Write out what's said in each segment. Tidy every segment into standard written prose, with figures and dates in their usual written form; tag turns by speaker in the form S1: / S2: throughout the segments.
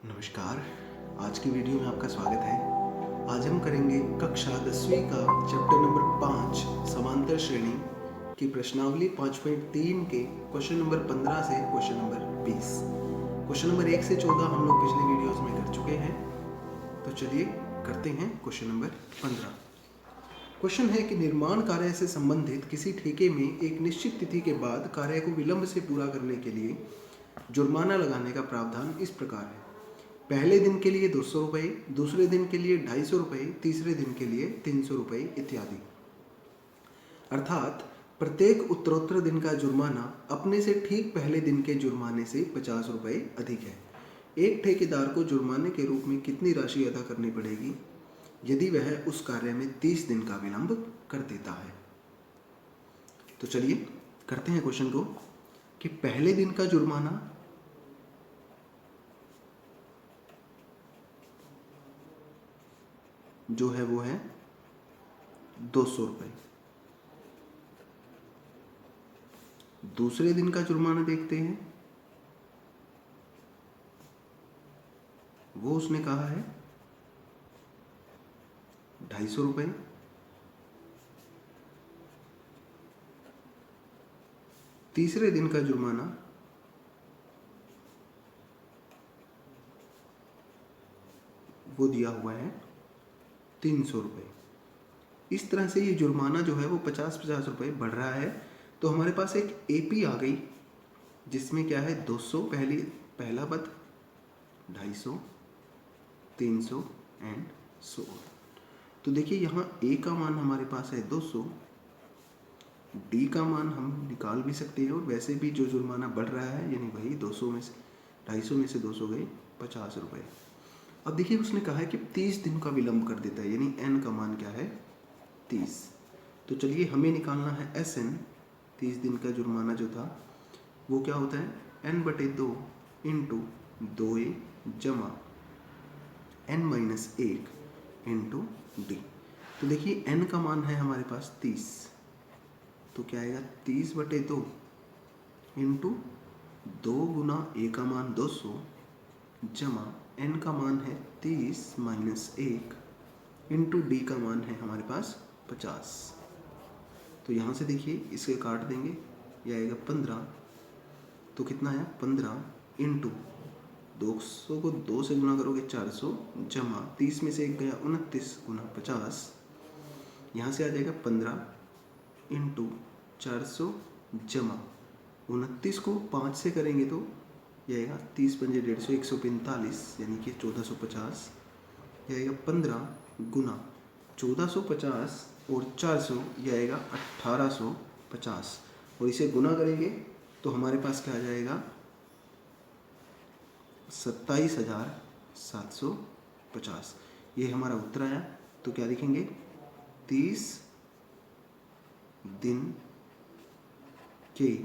S1: नमस्कार। आज की वीडियो में आपका स्वागत है। आज हम करेंगे कक्षा 10वीं का चैप्टर नंबर 5 समांतर श्रेणी की प्रश्नावली 5.3 के क्वेश्चन नंबर 15 से क्वेश्चन नंबर 20। क्वेश्चन नंबर 1 से 14 हम लोग पिछले वीडियोस में कर चुके हैं, तो चलिए करते हैं क्वेश्चन नंबर 15। क्वेश्चन है कि निर्माण कार्य से संबंधित किसी ठेके में एक निश्चित तिथि के बाद कार्य को विलंब से पूरा करने के लिए जुर्माना लगाने का प्रावधान इस प्रकार है। पहले दिन के लिए 200 रुपये, दूसरे दिन के लिए 250 रुपये, तीसरे दिन के लिए 300 रुपये इत्यादि। अर्थात प्रत्येक उत्तरोत्तर दिन का जुर्माना अपने से ठीक पहले दिन के जुर्माने से 50 रुपये अधिक है। एक ठेकेदार को जुर्माने के रूप में कितनी राशि अदा करनी पड़ेगी यदि वह उस कार्य में 30 दिन का विलंब कर देता है। तो चलिए करते हैं क्वेश्चन को कि पहले दिन का जुर्माना जो है वो है 200 रुपये। दूसरे दिन का जुर्माना देखते हैं, वो उसने कहा है 250 रुपये। तीसरे दिन का जुर्माना वो दिया हुआ है 300 रुपये। इस तरह से ये जुर्माना जो है वो 50-50 रुपये बढ़ रहा है। तो हमारे पास एक एपी आ गई जिसमें क्या है 200 पहला पद, 250, 300 एंड सो ऑन। तो देखिए यहाँ ए का मान हमारे पास है 200, डी का मान हम निकाल भी सकते हैं, और वैसे भी जो जुर्माना बढ़ रहा है यानी वही 200 में से 250 में से 200 गए 50 रुपये। अब देखिए उसने कहा है कि 30 दिन का विलंब कर देता है, यानी n का मान क्या है 30। तो चलिए हमें निकालना है SN। 30 दिन का जुर्माना जो था वो क्या होता है n/2 इंटू 2a जमा n-1 इंटू डी। तो देखिए n का मान है हमारे पास 30, तो क्या आएगा 30/2 इंटू 2 गुना a का मान 200 जमा n का मान है 30-1 इंटू डी का मान है हमारे पास 50। तो यहाँ से देखिए इसे काट देंगे, यह आएगा 15। तो कितना आया 15 इंटू 200 को 2 से गुना करोगे 400 जमा 30 में से 1 गया 29 गुना 50। यहाँ से आ जाएगा 15 इंटू 400 जमा 29 को 5 से करेंगे तो यह आएगा 30×5 150 145 यानी कि 1450। यह आएगा 15 गुना 1450 और 400 यह आएगा 1850, और इसे गुना करेंगे तो हमारे पास क्या आ जाएगा 27,750। ये हमारा उत्तर आया। तो क्या लिखेंगे 30 दिन के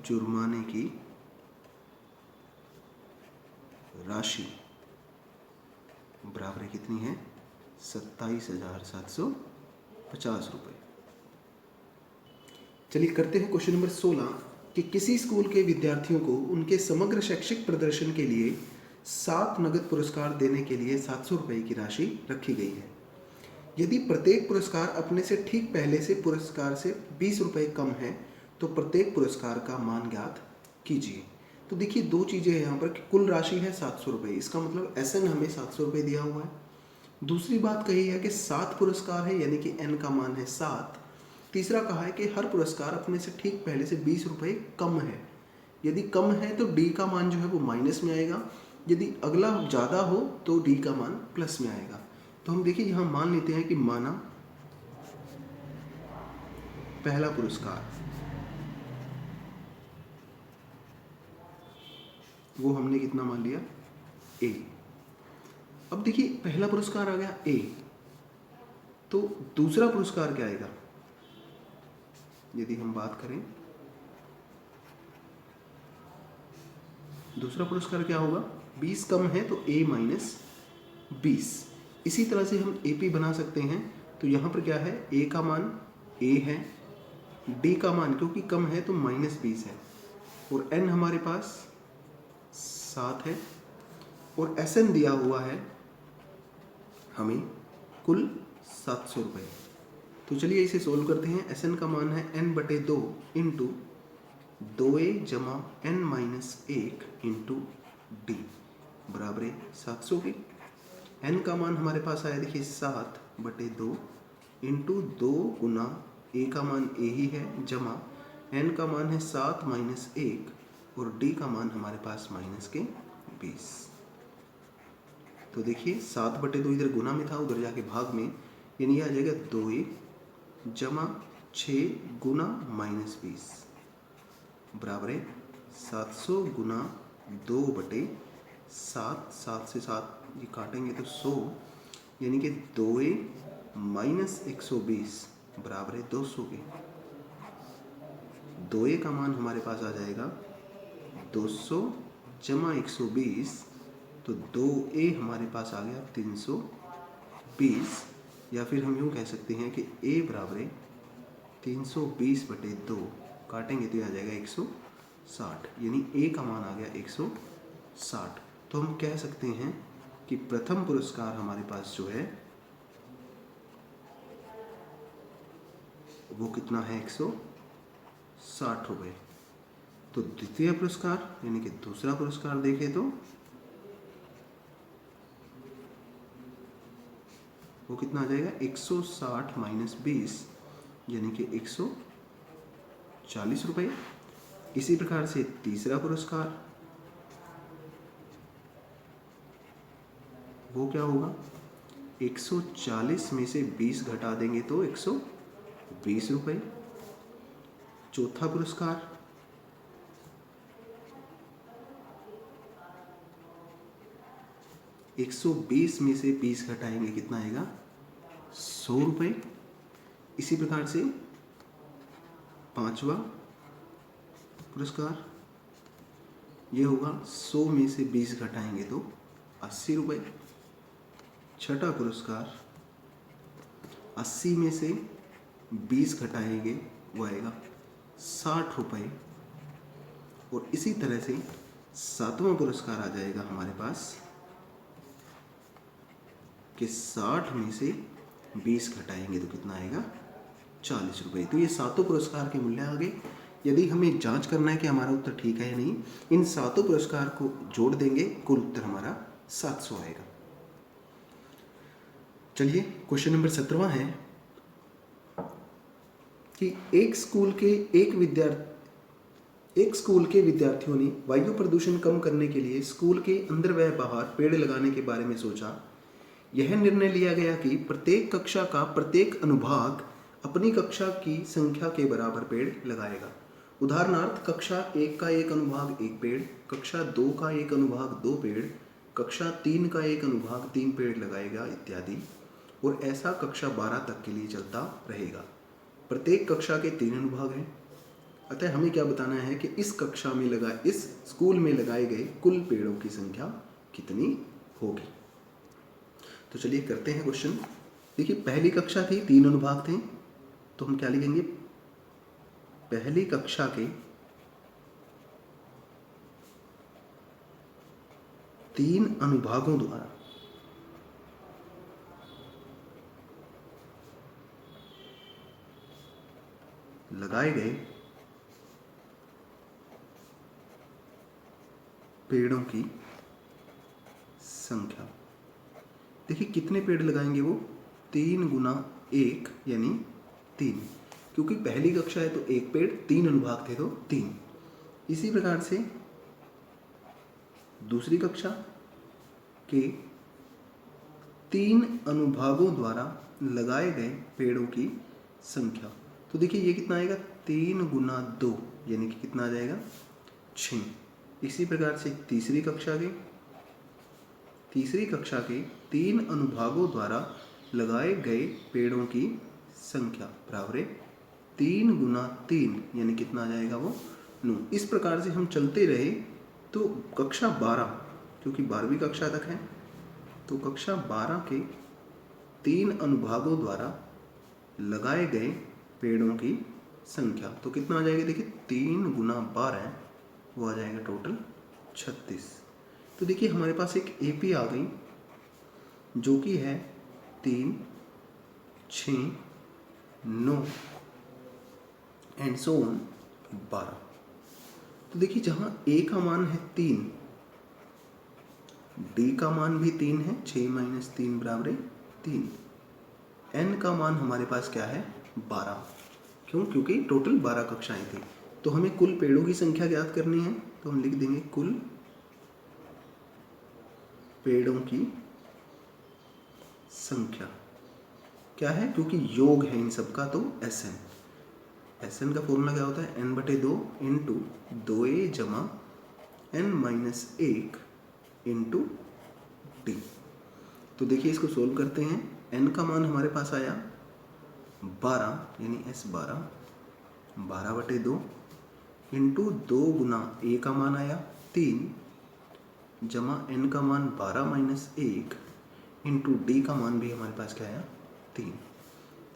S1: जुर्माने की राशि बराबर कितनी है 27,750 रुपये। चलिए करते हैं क्वेश्चन नंबर 16 कि किसी स्कूल के विद्यार्थियों को उनके समग्र शैक्षिक प्रदर्शन के लिए 7 नगद पुरस्कार देने के लिए 700 रुपये की राशि रखी गई है। यदि प्रत्येक पुरस्कार अपने से ठीक पहले से पुरस्कार से 20 रुपये कम है तो प्रत्येक पुरस्कार का मान ज्ञात कीजिए। तो देखिए दो चीज़ें हैं यहाँ पर कि कुल राशि है 700 रुपये, इसका मतलब SN हमें 700 रुपये दिया हुआ है। दूसरी बात कही है कि 7 पुरस्कार है यानी कि n का मान है 7। तीसरा कहा है कि हर पुरस्कार अपने से ठीक पहले से 20 रुपये कम है। यदि कम है तो D का मान जो है वो माइनस में आएगा, यदि अगला ज़्यादा हो तो D का मान प्लस में आएगा। तो हम देखिए यहाँ मान लेते हैं कि माना पहला पुरस्कार वो हमने कितना मान लिया A। अब देखिए पहला पुरस्कार आ गया A, तो दूसरा पुरस्कार क्या आएगा यदि हम बात करें, दूसरा पुरस्कार क्या होगा 20 कम है तो A-20। इसी तरह से हम AP बना सकते हैं। तो यहाँ पर क्या है A का मान A है, D का मान क्योंकि कम है तो -20 है, और n हमारे पास 7 है और SN दिया हुआ है हमें कुल 700 रुपये। तो चलिए इसे सोल्व करते हैं। SN का मान है n/2 इंटू 2a जमा n-1 इंटू डी बराबर 700 की। n का मान हमारे पास आया देखिए 7/2 इंटू 2 गुना a का मान a ही है जमा n का मान है 7 - 1 और d का मान हमारे पास -20। तो देखिए 7/2 इधर गुना में था, उधर जाके भाग में, यानी यह आ जाएगा 2a जमा 6 गुना -20 बराबर 700 गुना 2/7। 7 से 7 ये काटेंगे तो 100, यानी कि 2a - 120 बराबर 200 के। 2a का मान हमारे पास आ जाएगा 200 जमा 120, तो 2a हमारे पास आ गया 320, या फिर हम यूँ कह सकते हैं कि a बराबर 320/2 काटेंगे तो यह आ जाएगा 160, यानी a का मान आ गया 160। तो हम कह सकते हैं कि प्रथम पुरस्कार हमारे पास जो है वो कितना है 160 रुपये। तो द्वितीय पुरस्कार यानी कि दूसरा पुरस्कार देखें तो वो कितना आ जाएगा 160 - 20 यानी कि 140 रुपये। इसी प्रकार से तीसरा पुरस्कार वो क्या होगा 140 में से 20 घटा देंगे तो 120 रुपये। चौथा पुरस्कार एक 120 में से 20 घटाएंगे कितना आएगा 100 रुपये। इसी प्रकार से पांचवा पुरस्कार ये होगा 100 में से 20 घटाएंगे तो 80 रुपये। छठा पुरस्कार 80 में से 20 घटाएंगे वो आएगा 60 रुपये। और इसी तरह से सातवां पुरस्कार आ जाएगा हमारे पास कि 60 में से 20 घटाएंगे तो कितना आएगा 40 रुपये। तो ये सातों पुरस्कार के मूल्य आ गए। यदि हमें जांच करना है कि हमारा उत्तर ठीक है या नहीं, इन सातों पुरस्कार को जोड़ देंगे, कुल उत्तर हमारा 700 आएगा। चलिए क्वेश्चन नंबर 17वां है कि एक स्कूल के विद्यार्थियों ने वायु प्रदूषण कम करने के लिए स्कूल के अंदर व बाहर पेड़ लगाने के बारे में सोचा। यह निर्णय लिया गया कि प्रत्येक कक्षा का प्रत्येक अनुभाग अपनी कक्षा की संख्या के बराबर पेड़ लगाएगा। उदाहरणार्थ कक्षा 1 का एक अनुभाग 1 पेड़, कक्षा 2 का एक अनुभाग 2 पेड़, कक्षा 3 का एक अनुभाग 3 पेड़ लगाएगा इत्यादि। और ऐसा कक्षा 12 तक के लिए चलता रहेगा। प्रत्येक कक्षा के 3 अनुभाग हैं। अतः हमें क्या बताना है कि इस स्कूल में लगाए गए कुल पेड़ों की संख्या कितनी होगी। तो चलिए करते हैं क्वेश्चन। देखिए पहली कक्षा थी, 3 अनुभाग थे, तो हम क्या लिखेंगे पहली कक्षा के 3 अनुभागों द्वारा लगाए गए पेड़ों की संख्या। देखिए कितने पेड़ लगाएंगे वो 3 गुना 1 यानी 3, क्योंकि पहली कक्षा है तो 1 पेड़, 3 अनुभाग थे तो 3। इसी प्रकार से दूसरी कक्षा के 3 अनुभागों द्वारा लगाए गए पेड़ों की संख्या। तो देखिए ये कितना आएगा 3 गुना 2 यानी कि कितना आ जाएगा 6। इसी प्रकार से तीसरी कक्षा के 3 अनुभागों द्वारा लगाए गए पेड़ों की संख्या बराबर 3 गुना 3 यानी कितना आ जाएगा वो 9। इस प्रकार से हम चलते रहे तो कक्षा 12, क्योंकि 12वीं कक्षा तक है, तो कक्षा 12 के 3 अनुभागों द्वारा लगाए गए पेड़ों की संख्या तो कितना आ जाएगा। देखिए 3 गुना 12 वो आ जाएगा टोटल 36। तो देखिए हमारे पास एक AP आ गई जो कि है 3, 6, 9 एंड सो ऑन 12। तो देखिए जहाँ A का मान है 3, D का मान भी 3 है, 6 - 3 = 3। N का मान हमारे पास क्या है 12। क्यों? क्योंकि टोटल 12 कक्षाएं थी। तो हमें कुल पेड़ों की संख्या ज्ञात करनी है, तो हम लिख देंगे कुल पेड़ों की संख्या क्या है, क्योंकि योग है इन सबका, तो SN का फॉर्मूला क्या होता है n/2 इंटू 2a जमा n-1 इंटू d। तो देखिए इसको सोल्व करते हैं। n का मान हमारे पास आया 12 यानी S12, 12/2 इंटू 2 गुना a का मान आया 3 जमा n का मान 12 - 1 इंटू d का मान भी हमारे पास क्या आया 3।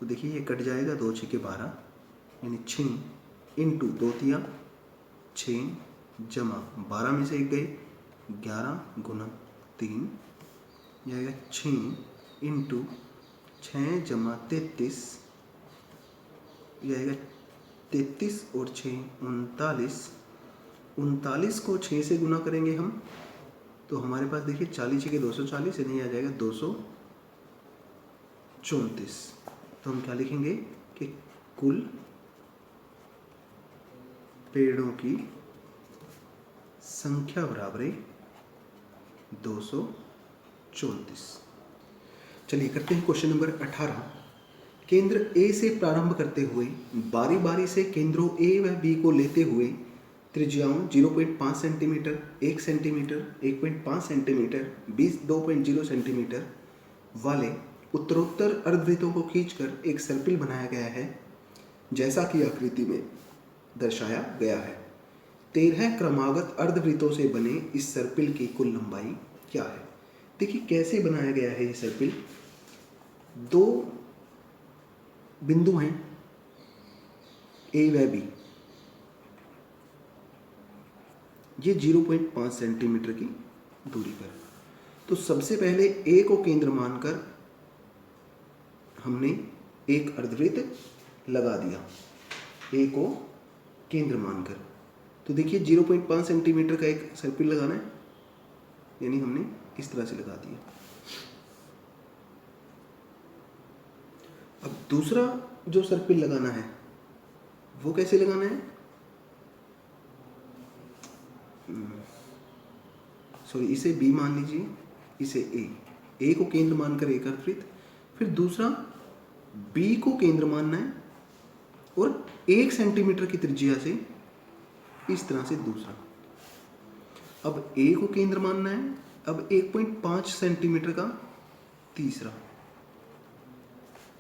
S1: तो देखिए ये कट जाएगा, 2 × 6 = 12 यानी 6 इंटू 2 × 6 जमा 12 में से 1 गए 11 गुना 3 यह आएगा 6 इंटू 6 जमा 33 यह आएगा 33 और 6 39। 39 को 6 से गुना करेंगे हम, तो हमारे पास देखिए 40 × 240 यानी आ जाएगा 234। तो हम क्या लिखेंगे कि कुल पेड़ों की संख्या बराबर 234। चलिए करते हैं क्वेश्चन नंबर 18। केंद्र A से प्रारंभ करते हुए बारी बारी से केंद्रों A व B को लेते हुए त्रिज्याओं 0.5 सेंटीमीटर, 1 सेंटीमीटर, 1.5 सेंटीमीटर, 2.0 सेंटीमीटर वाले उत्तरोत्तर अर्धवृत्तों को खींचकर एक सर्पिल बनाया गया है जैसा कि आकृति में दर्शाया गया है। 13 क्रमागत अर्धवृत्तों से बने इस सर्पिल की कुल लंबाई क्या है? देखिए कैसे बनाया गया है ये सर्पिल। 2 बिंदु हैं A व B, ये 0.5 सेंटीमीटर की दूरी पर। तो सबसे पहले A को केंद्र मानकर हमने एक अर्धवृत्त लगा दिया, A को केंद्र मानकर। तो देखिए 0.5 सेंटीमीटर का एक सर्पिल लगाना है, यानी हमने इस तरह से लगा दिया। अब दूसरा जो सर्पिल लगाना है वो कैसे लगाना है, सॉरी इसे B मान लीजिए, इसे A को केंद्र मानकर एक अर्धवृत्त, फिर दूसरा B को केंद्र मानना है और 1 सेंटीमीटर की त्रिज्या से इस तरह से दूसरा। अब A को केंद्र मानना है, अब 1.5 सेंटीमीटर का तीसरा।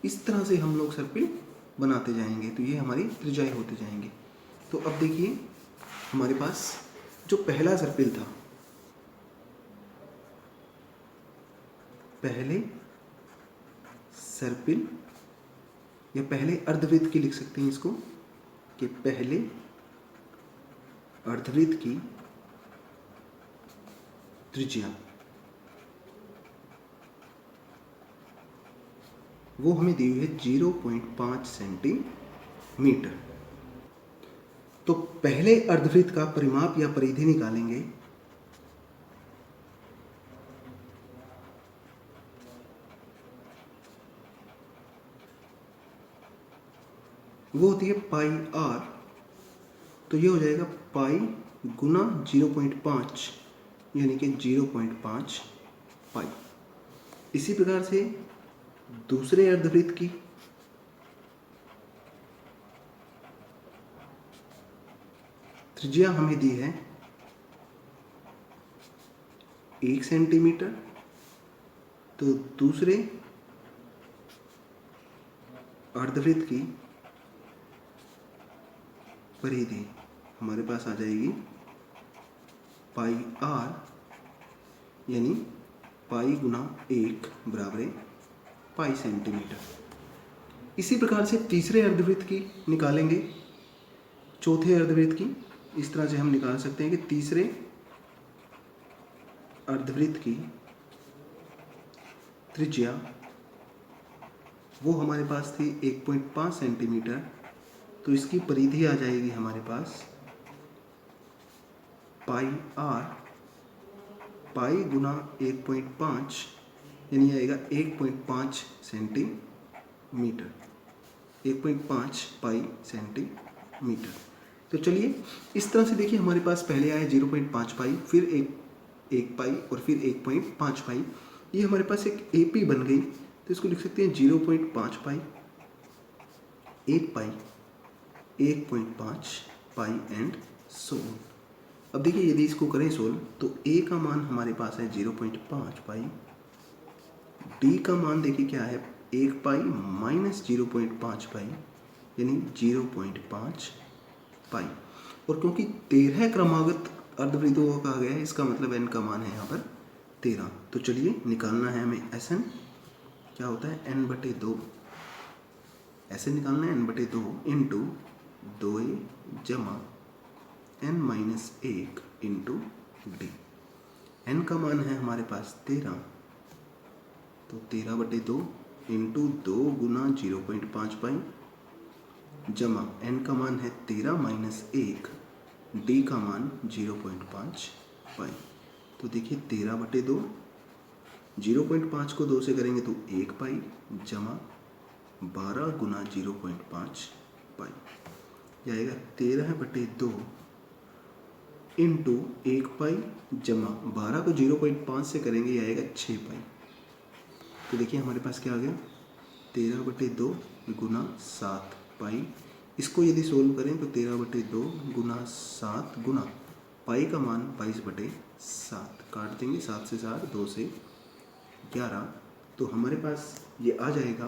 S1: इस तरह से हम लोग सर्पिल बनाते जाएंगे, तो ये हमारी त्रिज्याएं होते जाएंगे। तो अब देखिए हमारे पास जो पहला सर्पिल था, पहले सर्पिल या पहले अर्धवृत्त की लिख सकते हैं इसको कि पहले अर्धवृत्त की त्रिज्या वो हमें दी हुई है 0.5 सेंटीमीटर। तो पहले अर्धवृत्त का परिमाप या परिधि निकालेंगे। वो होती है पाई r, तो ये हो जाएगा पाई गुना 0.5 यानी कि 0.5 पाई। इसी प्रकार से दूसरे अर्धवृत्त की त्रिज्या हमें दी है 1 सेंटीमीटर, तो दूसरे अर्धवृत्त की परिधि हमारे पास आ जाएगी पाई r यानी पाई गुना 1 बराबर पाई सेंटीमीटर। इसी प्रकार से तीसरे अर्धवृत्त की निकालेंगे, चौथे अर्धवृत्त की। इस तरह से हम निकाल सकते हैं कि तीसरे अर्धवृत्त की त्रिज्या वो हमारे पास थी 1.5 सेंटीमीटर, तो इसकी परिधि आ जाएगी हमारे पास पाई आर, पाई गुना 1.5 यानी आएगा 1.5 सेंटीमीटर, 1.5 पाई सेंटीमीटर। तो चलिए इस तरह से देखिए, हमारे पास पहले आया 0.5 पाई, फिर एक पाई और फिर 1.5 पाई। ये हमारे पास एक एपी बन गई, तो इसको लिख सकते हैं 0.5 पाई, 1 पाई, 1.5 पाई एंड सो ऑन। अब देखिए यदि इसको करें सोल्व तो a का मान हमारे पास है 0.5 पाई, d का मान देखिए क्या है 1 पाई माइनस 0.5 पाई यानी 0.5 पाई। और क्योंकि 13 क्रमागत अर्धवृत्तों को कहा गया है, इसका मतलब n का मान है यहाँ पर 13। तो चलिए निकालना है हमें Sn, क्या होता है n/2, Sn निकालना है n/2 इंटू 2a जमा n-1 इंटू डी। n का मान है हमारे पास 13, तो 13/2 इंटू 2 गुना 0.5 पाई जमा n का मान है 13 माइनस 1, d का मान 0.5 पाई। तो देखिए 13/2, 0.5 को 2 से करेंगे तो 1 पाई जमा 12 गुना 0.5 पाई, यह आएगा 13/2 इंटू 1 पाई जमा 12 को 0.5 से करेंगे, यह आएगा 6 पाई। तो देखिए हमारे पास क्या आ गया 13/2 गुना 7 पाई। इसको यदि सोल्व करें तो 13/2 गुना 7 गुना पाई का मान 22/7, काट देंगे 7 से 4, 2 से 11, तो हमारे पास ये आ जाएगा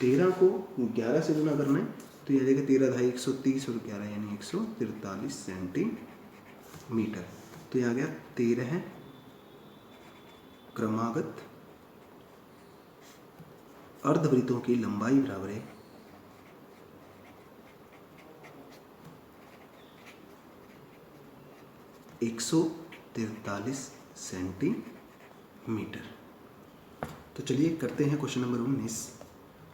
S1: 13 को 11 से गुना करना है तो ये आ जाएगा 13 × 130 और 11 यानी 143 सेंटीमीटर। तो ये आ गया 13 क्रमागत अर्धवृत्तों की लंबाई बराबर है 143 सेंटीमीटर। तो चलिए करते हैं क्वेश्चन नंबर 19।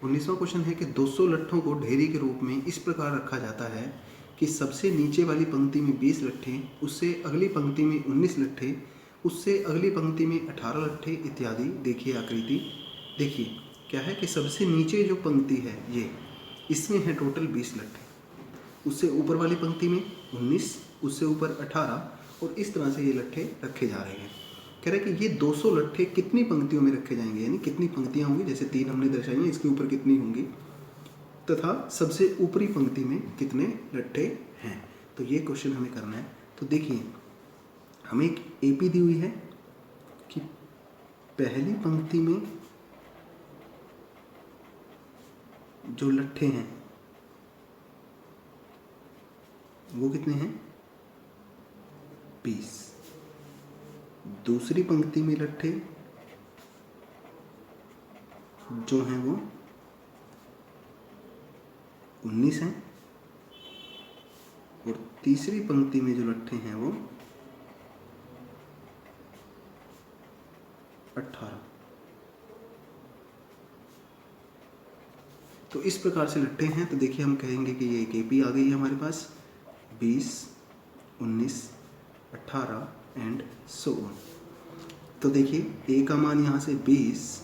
S1: 19वां क्वेश्चन है कि 200 लट्ठों को ढेरी के रूप में इस प्रकार रखा जाता है कि सबसे नीचे वाली पंक्ति में 20 लट्ठे, उससे अगली पंक्ति में 19 लट्ठे, उससे अगली पंक्ति में 18 लट्ठे इत्यादि। देखिए आकृति, देखिए क्या है कि सबसे नीचे जो पंक्ति है ये, इसमें है टोटल 20 लट्ठे, उससे ऊपर वाली पंक्ति में 19, उससे ऊपर 18 और इस तरह से ये लट्ठे रखे जा रहे हैं। कह रहे हैं कि ये 200 लट्ठे कितनी पंक्तियों में रखे जाएंगे, यानी कितनी पंक्तियाँ होंगी, जैसे 3 हमने दर्शाई हैं, इसके ऊपर कितनी होंगी तथा सबसे ऊपरी पंक्ति में कितने लट्ठे हैं। तो ये क्वेश्चन हमें करना है। तो देखिए हमें एक एपी दी हुई है कि पहली पंक्ति में जो लट्ठे हैं वो कितने हैं 20, दूसरी पंक्ति में लट्ठे जो हैं वो 19 हैं और तीसरी पंक्ति में जो लट्ठे हैं वो 18। तो इस प्रकार से लट्ठे हैं। तो देखिए हम कहेंगे कि ये एक एपी आ गई है हमारे पास 20, 19, 18 एंड सो ऑन। तो देखिए ए का मान यहाँ से 20,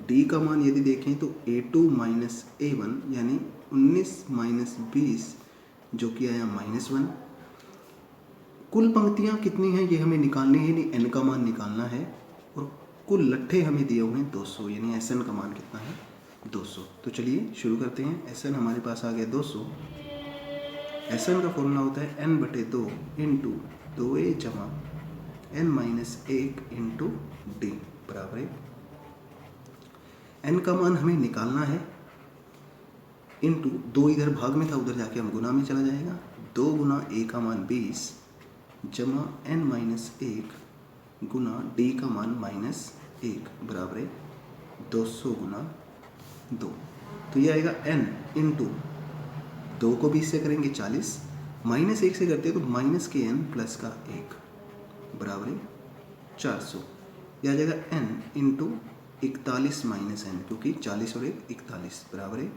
S1: डी का मान यदि देखें तो A2 माइनस A1 यानी 19 माइनस 20 जो कि आया -1। कुल पंक्तियाँ कितनी हैं ये हमें निकालनी है, यानी n का मान निकालना है, और कुल लट्ठे हमें दिए हुए हैं 200, यानी Sn का मान कितना है 200। तो चलिए शुरू करते हैं। Sn हमारे पास आ गया 200। Sn का फॉर्मूला होता है n/2 इंटू 2a जमा n-1 इंटू डी बराबर है। n का मान हमें निकालना है इंटू 2 इधर भाग में था, उधर जाके हम गुना में चला जाएगा। 2 गुना a का मान 20 जमा n-1 गुना d का मान -1 बराबर है 200 गुना 2। तो ये आएगा n इंटू 2 को 20 से करेंगे 40, -1 से करते हैं तो -n प्लस का 1 बराबर है 400। यह आ जाएगा n इंटू 41 माइनस n, क्योंकि 40 और 1 41 बराबर है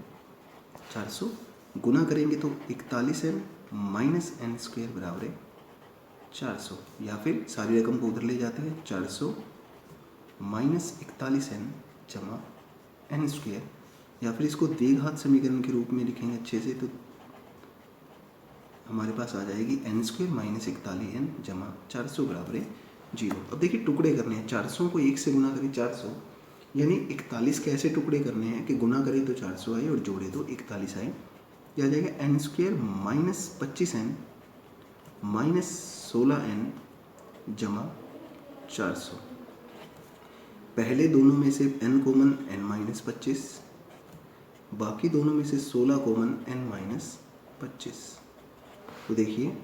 S1: 400। गुना करेंगे तो 41n माइनस n स्क्वायर बराबर है 400, या फिर सारी रकम को उधर ले जाते हैं 400 माइनस 41n जमा n स्क्वायर, या फिर इसको द्विघात समीकरण के रूप में लिखेंगे अच्छे से तो हमारे पास आ जाएगी n स्क्वायर माइनस 41n जमा 400 बराबर है 0। अब देखिए टुकड़े करने हैं, 400 को 1 से गुना करें 400, यानी 41 के ऐसे टुकड़े करने हैं कि गुना करें तो 400 आए और जोड़े तो 41 आए। यह आ जाएगा n square minus 25n minus 16n जमा 400। पहले दोनों में से n कॉमन n माइनस 25, बाकी दोनों में से 16 कॉमन n माइनस 25। तो देखिए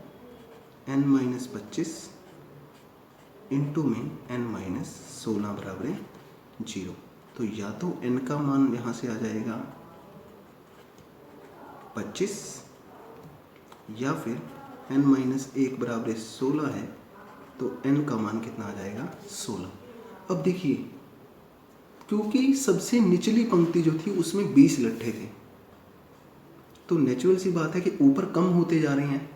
S1: n माइनस 25 इंटू में n माइनस 16 बराबर है 0। तो या तो n का मान यहाँ से आ जाएगा 25, या फिर n माइनस 1 बराबर 16 है तो n का मान कितना आ जाएगा 16। अब देखिए क्योंकि सबसे निचली पंक्ति जो थी उसमें 20 लट्ठे थे, तो नेचुरल सी बात है कि ऊपर कम होते जा रहे हैं,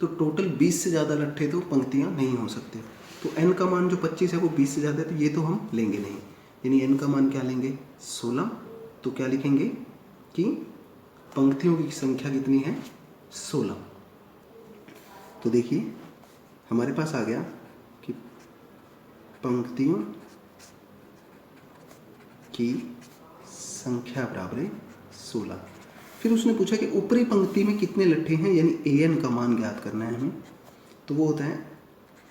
S1: तो टोटल 20 से ज़्यादा लट्ठे तो पंक्तियां नहीं हो सकते। तो n का मान जो 25 है वो 20 से ज़्यादा है, तो ये तो हम लेंगे नहीं, यानी n का मान क्या लेंगे 16। तो क्या लिखेंगे कि पंक्तियों की संख्या कितनी है 16। तो देखिए हमारे पास आ गया कि पंक्तियों की संख्या बराबर है 16। फिर उसने पूछा कि ऊपरी पंक्ति में कितने लट्ठे हैं, यानी an का मान ज्ञात करना है हमें। तो वो होता है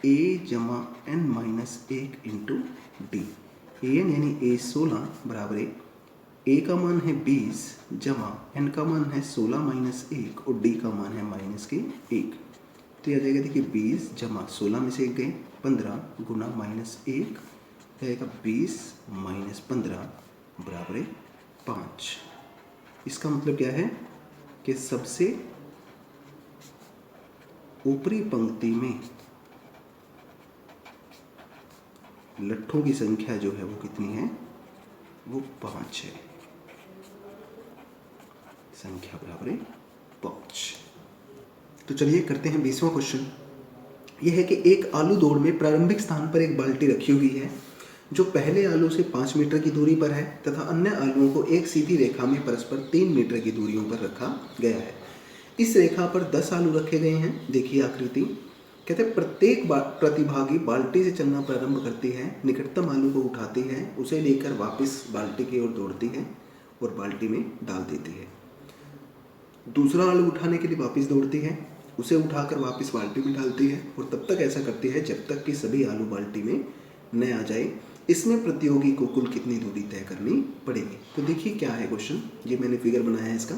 S1: a जमा n minus 1 into D. an यानी a 16 बराबर है a का मान है 20 जमा n का मान है 16 माइनस 1 और d का मान है माइनस के 1। तो यह जाएगा देखिए 20 जमा 16 में से 1 गए 15 गुना माइनस 1 जाएगा 20 माइनस 15 बराबर है 5। इसका मतलब क्या है कि सबसे ऊपरी पंक्ति में लट्ठों की संख्या जो है वो कितनी है, वो 5 है। संख्या बराबर है 5। तो चलिए करते हैं 20वां क्वेश्चन। यह है कि एक आलू दौड़ में प्रारंभिक स्थान पर एक बाल्टी रखी हुई है जो पहले आलू से 5 मीटर की दूरी पर है तथा अन्य आलुओं को एक सीधी रेखा में परस्पर 3 मीटर की दूरियों पर रखा गया है। इस रेखा पर 10 आलू रखे गए हैं। देखिए आकृति, कहते हैं प्रत्येक प्रतिभागी बाल्टी से चलना प्रारंभ करती है, निकटतम आलू को उठाती है, उसे लेकर वापस बाल्टी की ओर दौड़ती है और बाल्टी में डाल देती है। दूसरा आलू उठाने के लिए वापस दौड़ती है, उसे उठाकर वापस बाल्टी में डालती है और तब तक ऐसा करती है जब तक कि सभी आलू बाल्टी में न आ जाए। इसमें प्रतियोगी को कुल कितनी दूरी तय करनी पड़ेगी। तो देखिए क्या है क्वेश्चन, ये मैंने फिगर बनाया है इसका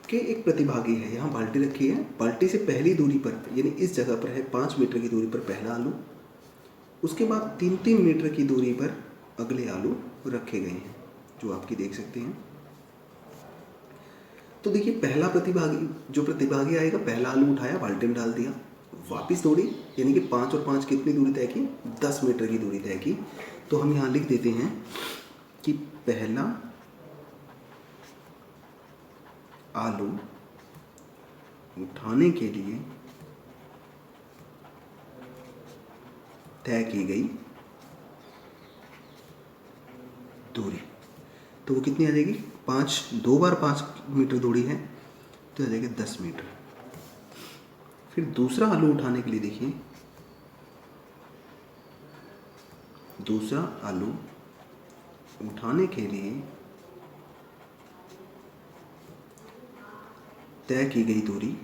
S1: कि एक प्रतिभागी है, यहाँ बाल्टी रखी है, बाल्टी से पहली दूरी पर यानी इस जगह पर है 5 मीटर की दूरी पर पहला आलू, उसके बाद 3-3 मीटर की दूरी पर अगले आलू रखे गए हैं जो आपकी देख सकते हैं। तो देखिए पहला प्रतिभागी आएगा, पहला आलू उठाया, बाल्टी में डाल दिया, वापस दौड़ी, यानी कि 5 और 5 कितनी दूरी तय की, 10 मीटर की दूरी तय की। तो हम यहाँ लिख देते हैं कि पहला आलू उठाने के लिए तय की गई दूरी, तो वो कितनी आ जाएगी, 2 बार 5 मीटर दूरी है तो आ जाएगा 10 मीटर। फिर दूसरा आलू उठाने के लिए देखिए, दूसरा आलू उठाने के लिए तय की गई दूरी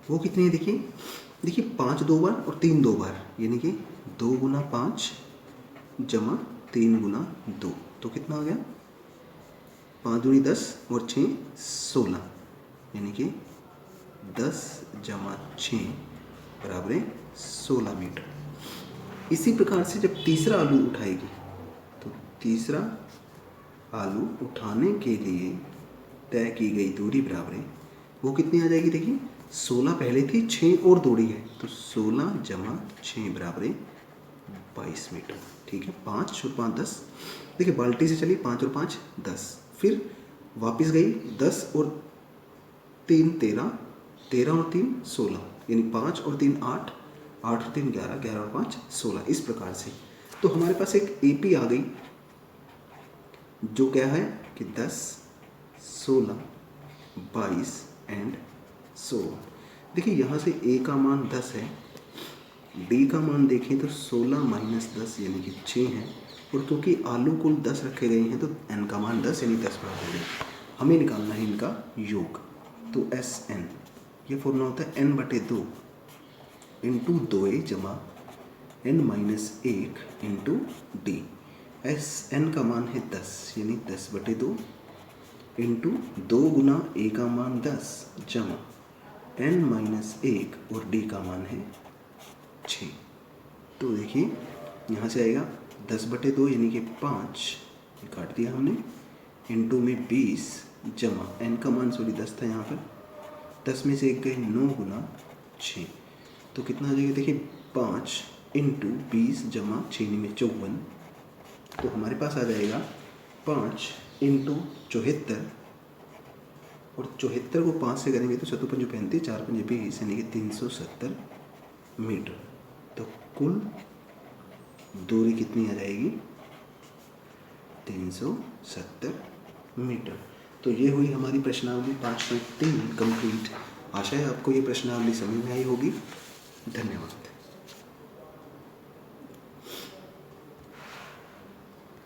S1: वो कितनी है, देखिए 5 2 बार और 3 2 बार, यानी कि 2 गुना 5 जमा 3 गुना 2, तो कितना आ गया 5 दूनी 10 और 6 16, यानी कि 10 जमा 6 बराबर है 16 मीटर। इसी प्रकार से जब तीसरा आलू उठाएगी तो तीसरा आलू उठाने के लिए तय की गई दूरी बराबर है वो कितनी आ जाएगी, देखिए 16 पहले थी, 6 और दौड़ी है, तो 16 जमा 6 बराबर है 22 मीटर। ठीक है, 5 और 5 10। देखिए बाल्टी से चली, 5 और 5 10, फिर वापस गई, 10 और 3 13, 13 और 3 16, यानी 5 और 3 8, 8 और 3 11, 11 और 5 16, इस प्रकार से। तो हमारे पास एक एपी आ गई जो क्या है कि 10 16 22 एंड 16। देखिए यहाँ से ए का मान 10 है, डी का मान देखें तो 16 माइनस 10 यानी कि 6 है, और क्योंकि आलू कुल 10 रखे गए हैं तो एन का मान 10 यानी 10 बराबर है। हमें निकालना है इनका योग, तो एस एन, ये फॉर्मूला होता है एन बटे 2 इंटू 2a जमा n minus 1 into d. S n का मान है 10 यानी 10 बटे 2 इंटू 2 गुना ए का मान 10 जमा एन माइनस 1 और डी का मान है 6। तो देखिए यहाँ से आएगा 10 बटे 2 यानी कि 5, ये काट दिया हमने, इंटू में 20 जमा एन का मान 10 था यहाँ पर, 10 में से 1 गए 9 गुना 6, तो कितना आ जाएगा देखिए 5 इंटू 20 जमा 6 में 54, तो हमारे पास आ जाएगा 5 इंटू 74, और 74 को 5 से करेंगे तो 7 पंजे 35, 4 पंजे 20 यानी कि 370 मीटर। तो कुल दूरी कितनी आ जाएगी 370 मीटर। तो ये हुई हमारी प्रश्नावली 5.3 कंप्लीट। आशा है आपको ये प्रश्नावली समझ में आई होगी। धन्यवाद।